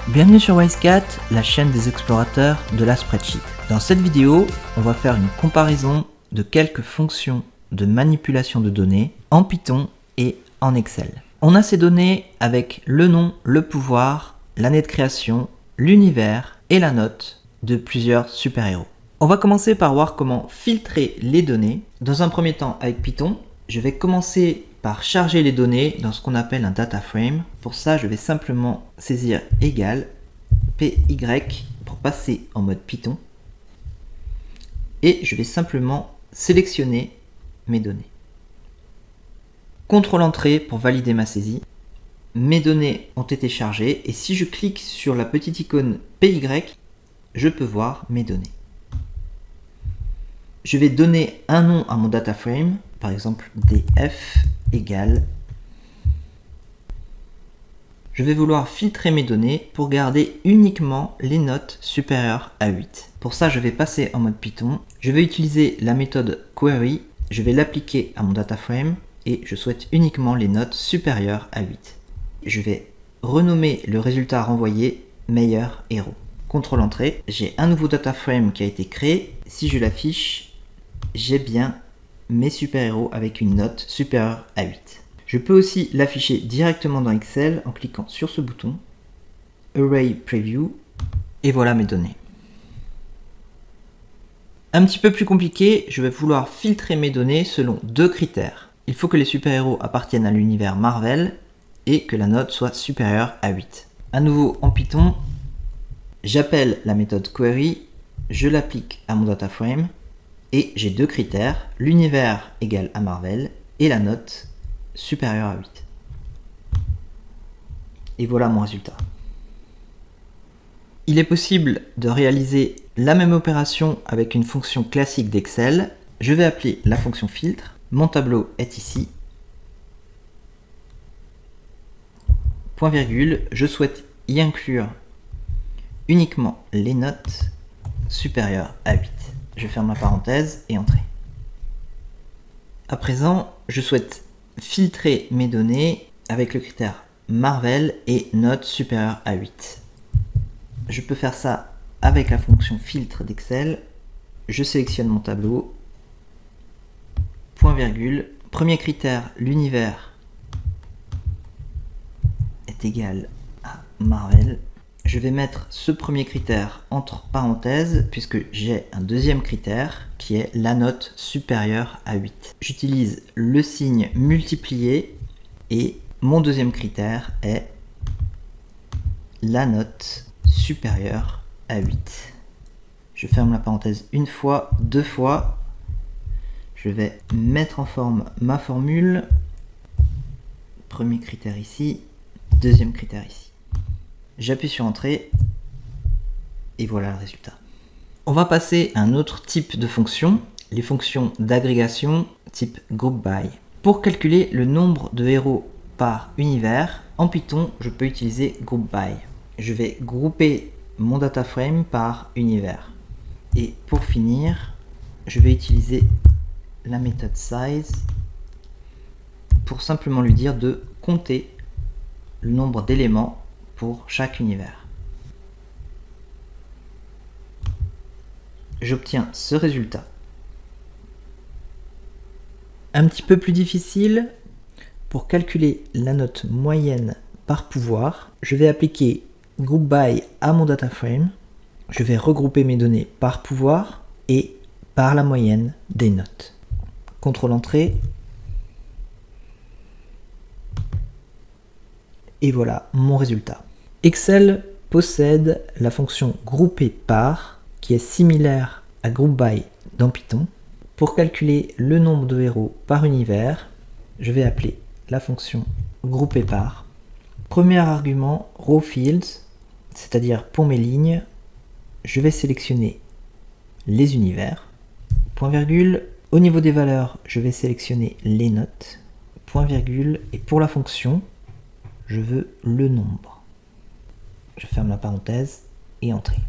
Bienvenue sur Wisecat, la chaîne des explorateurs de la spreadsheet. Dans cette vidéo, on va faire une comparaison de quelques fonctions de manipulation de données en Python et en Excel. On a ces données avec le nom, le pouvoir, l'année de création, l'univers et la note de plusieurs super-héros. On va commencer par voir comment filtrer les données. Dans un premier temps avec Python, je vais commencer par charger les données dans ce qu'on appelle un data frame. Pour ça, je vais simplement saisir égal py pour passer en mode Python. Et je vais simplement sélectionner mes données. CTRL Entrée pour valider ma saisie. Mes données ont été chargées et si je clique sur la petite icône py, je peux voir mes données. Je vais donner un nom à mon data frame, par exemple df égale. Je vais vouloir filtrer mes données pour garder uniquement les notes supérieures à 8. Pour ça, je vais passer en mode Python. Je vais utiliser la méthode query. Je vais l'appliquer à mon data frame et je souhaite uniquement les notes supérieures à 8. Je vais renommer le résultat renvoyé meilleur héros. CTRL Entrée. J'ai un nouveau data frame qui a été créé. Si je l'affiche, j'ai bien mes super-héros avec une note supérieure à 8. Je peux aussi l'afficher directement dans Excel en cliquant sur ce bouton, Array Preview, et voilà mes données. Un petit peu plus compliqué, je vais vouloir filtrer mes données selon deux critères. Il faut que les super-héros appartiennent à l'univers Marvel et que la note soit supérieure à 8. À nouveau en Python, j'appelle la méthode query, je l'applique à mon data frame, et j'ai deux critères, l'univers égale à Marvel et la note supérieure à 8. Et voilà mon résultat. Il est possible de réaliser la même opération avec une fonction classique d'Excel. Je vais appeler la fonction filtre. Mon tableau est ici. Point virgule, je souhaite y inclure uniquement les notes supérieures à 8. Je ferme la parenthèse et Entrée. À présent, je souhaite filtrer mes données avec le critère Marvel et note supérieure à 8. Je peux faire ça avec la fonction filtre d'Excel. Je sélectionne mon tableau. Point virgule. Premier critère, l'univers est égal à Marvel. Je vais mettre ce premier critère entre parenthèses puisque j'ai un deuxième critère qui est la note supérieure à 8. J'utilise le signe multiplié et mon deuxième critère est la note supérieure à 8. Je ferme la parenthèse une fois, deux fois. Je vais mettre en forme ma formule. Premier critère ici, deuxième critère ici. J'appuie sur Entrée et voilà le résultat. On va passer à un autre type de fonction, les fonctions d'agrégation type GroupBy. Pour calculer le nombre de héros par univers, en Python, je peux utiliser GroupBy. Je vais grouper mon data frame par univers. Et pour finir, je vais utiliser la méthode size pour simplement lui dire de compter le nombre d'éléments pour chaque univers. J'obtiens ce résultat. Un petit peu plus difficile, pour calculer la note moyenne par pouvoir, je vais appliquer GroupBy à mon data frame. Je vais regrouper mes données par pouvoir et par la moyenne des notes. CTRL Entrée. Et voilà mon résultat. Excel possède la fonction grouper par qui est similaire à GroupBy dans Python. Pour calculer le nombre de héros par univers, je vais appeler la fonction grouper par. Premier argument row fields, c'est-à-dire pour mes lignes, je vais sélectionner les univers. Point virgule. Au niveau des valeurs, je vais sélectionner les notes. Point virgule. Et pour la fonction, je veux le nombre. Je ferme la parenthèse et Entrée.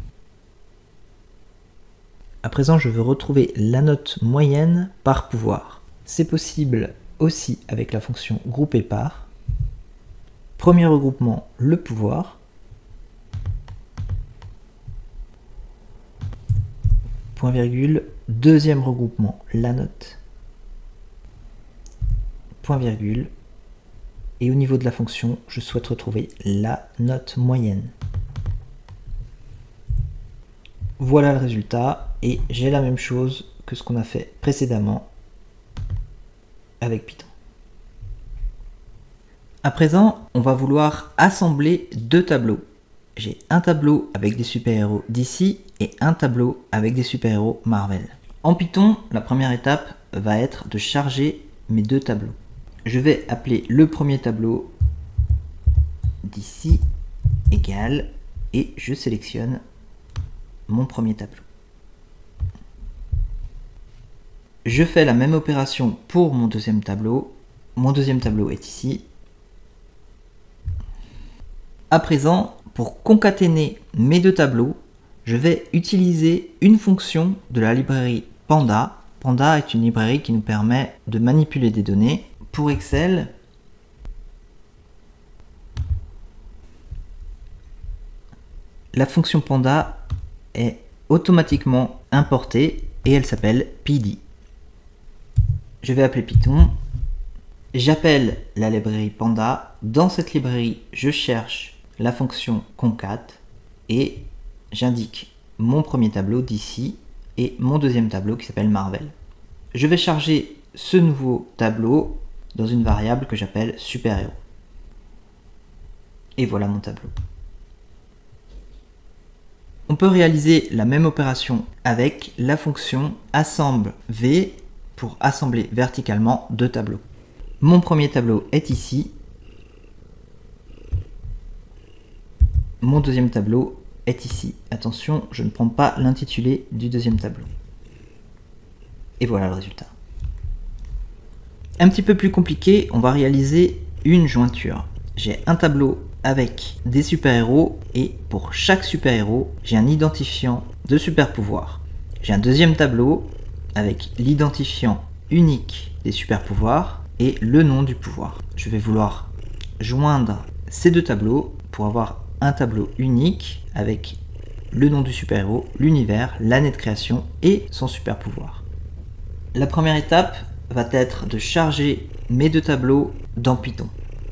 À présent, je veux retrouver la note moyenne par pouvoir. C'est possible aussi avec la fonction grouper par. Premier regroupement, le pouvoir. point virgule, deuxième regroupement, la note, point virgule, et au niveau de la fonction, je souhaite retrouver la note moyenne. Voilà le résultat, et j'ai la même chose que ce qu'on a fait précédemment avec Python. À présent, on va vouloir assembler deux tableaux. J'ai un tableau avec des super-héros DC et un tableau avec des super-héros Marvel. En Python, la première étape va être de charger mes deux tableaux. Je vais appeler le premier tableau DC égale et je sélectionne mon premier tableau. Je fais la même opération pour mon deuxième tableau. Mon deuxième tableau est ici. À présent, pour concaténer mes deux tableaux, je vais utiliser une fonction de la librairie Panda. Panda est une librairie qui nous permet de manipuler des données. Pour Excel, la fonction Panda est automatiquement importée et elle s'appelle PD. Je vais appeler Python. J'appelle la librairie Panda. Dans cette librairie, je cherche la fonction concat et j'indique mon premier tableau d'ici et mon deuxième tableau qui s'appelle Marvel. Je vais charger ce nouveau tableau dans une variable que j'appelle super-héros. Et voilà mon tableau. On peut réaliser la même opération avec la fonction assemble V pour assembler verticalement deux tableaux. Mon premier tableau est ici. Mon deuxième tableau est ici. Attention, je ne prends pas l'intitulé du deuxième tableau. Et voilà le résultat. Un petit peu plus compliqué, on va réaliser une jointure. J'ai un tableau avec des super-héros et pour chaque super-héros, j'ai un identifiant de super-pouvoir. J'ai un deuxième tableau avec l'identifiant unique des super-pouvoirs et le nom du pouvoir. Je vais vouloir joindre ces deux tableaux pour avoir un tableau unique avec le nom du super-héros, l'univers, l'année de création et son super-pouvoir. La première étape va être de charger mes deux tableaux dans Python.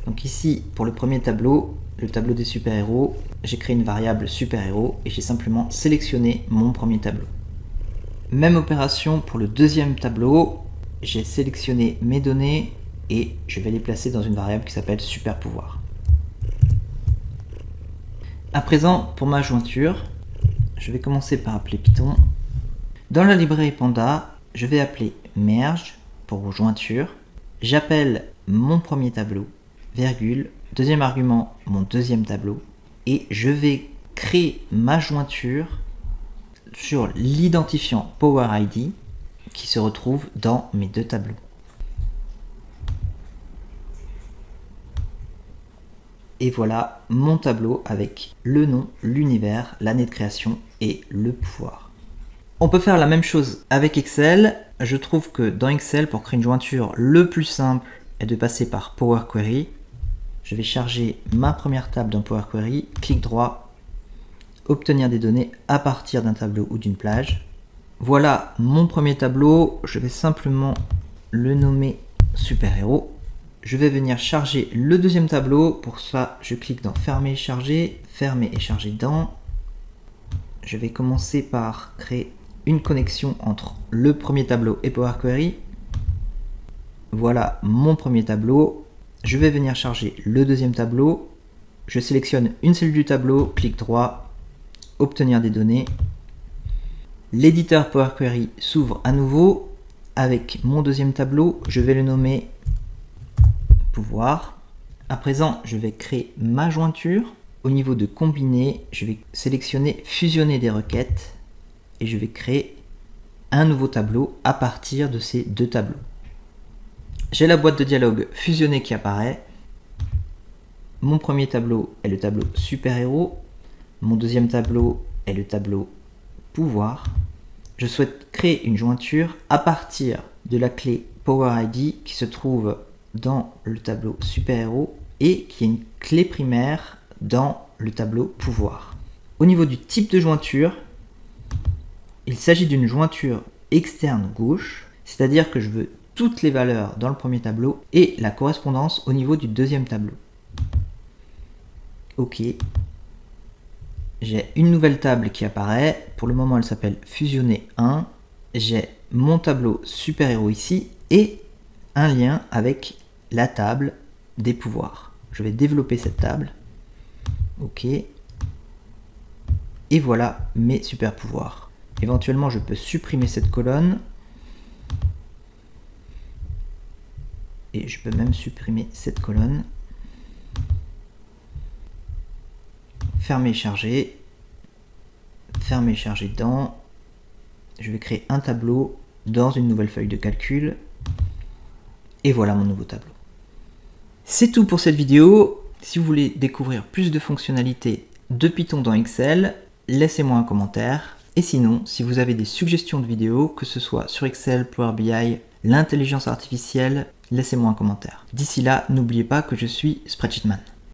Donc ici, pour le premier tableau, le tableau des super-héros, j'ai créé une variable super-héros et j'ai simplement sélectionné mon premier tableau. Même opération pour le deuxième tableau, j'ai sélectionné mes données et je vais les placer dans une variable qui s'appelle super-pouvoir. À présent, pour ma jointure, je vais commencer par appeler Python. Dans la librairie Panda, je vais appeler merge pour jointure. J'appelle mon premier tableau, virgule, deuxième argument, mon deuxième tableau, et je vais créer ma jointure sur l'identifiant PowerID qui se retrouve dans mes deux tableaux. Et voilà mon tableau avec le nom, l'univers, l'année de création et le pouvoir. On peut faire la même chose avec Excel. Je trouve que dans Excel, pour créer une jointure, le plus simple est de passer par Power Query. Je vais charger ma première table dans Power Query, clic droit, obtenir des données à partir d'un tableau ou d'une plage. Voilà mon premier tableau, je vais simplement le nommer super-héros. Je vais venir charger le deuxième tableau. Pour ça, je clique dans Fermer et charger dans. Je vais commencer par créer une connexion entre le premier tableau et Power Query. Voilà mon premier tableau. Je vais venir charger le deuxième tableau. Je sélectionne une cellule du tableau, clic droit, obtenir des données. L'éditeur Power Query s'ouvre à nouveau. Avec mon deuxième tableau, je vais le nommer pouvoir. À présent, je vais créer ma jointure. Au niveau de combiner, je vais sélectionner fusionner des requêtes et je vais créer un nouveau tableau à partir de ces deux tableaux. J'ai la boîte de dialogue fusionner qui apparaît. Mon premier tableau est le tableau super-héros. Mon deuxième tableau est le tableau pouvoir. Je souhaite créer une jointure à partir de la clé PowerID qui se trouve dans le tableau super-héros et qui est une clé primaire dans le tableau pouvoir. Au niveau du type de jointure, Il s'agit d'une jointure externe gauche, c'est-à-dire que je veux toutes les valeurs dans le premier tableau et la correspondance au niveau du deuxième tableau. Ok. J'ai une nouvelle table qui apparaît. Pour le moment, elle s'appelle Fusionner 1. J'ai mon tableau super-héros ici et un lien avec la table des pouvoirs. Je vais développer cette table. Ok. Et voilà mes super pouvoirs. Éventuellement, je peux supprimer cette colonne. Et je peux même supprimer cette colonne. Fermer, charger. Fermer, charger dans. Je vais créer un tableau dans une nouvelle feuille de calcul. Et voilà mon nouveau tableau. C'est tout pour cette vidéo. Si vous voulez découvrir plus de fonctionnalités de Python dans Excel, laissez-moi un commentaire. Et sinon, si vous avez des suggestions de vidéos, que ce soit sur Excel, Power BI, l'intelligence artificielle, laissez-moi un commentaire. D'ici là, n'oubliez pas que je suis Spreadsheetman.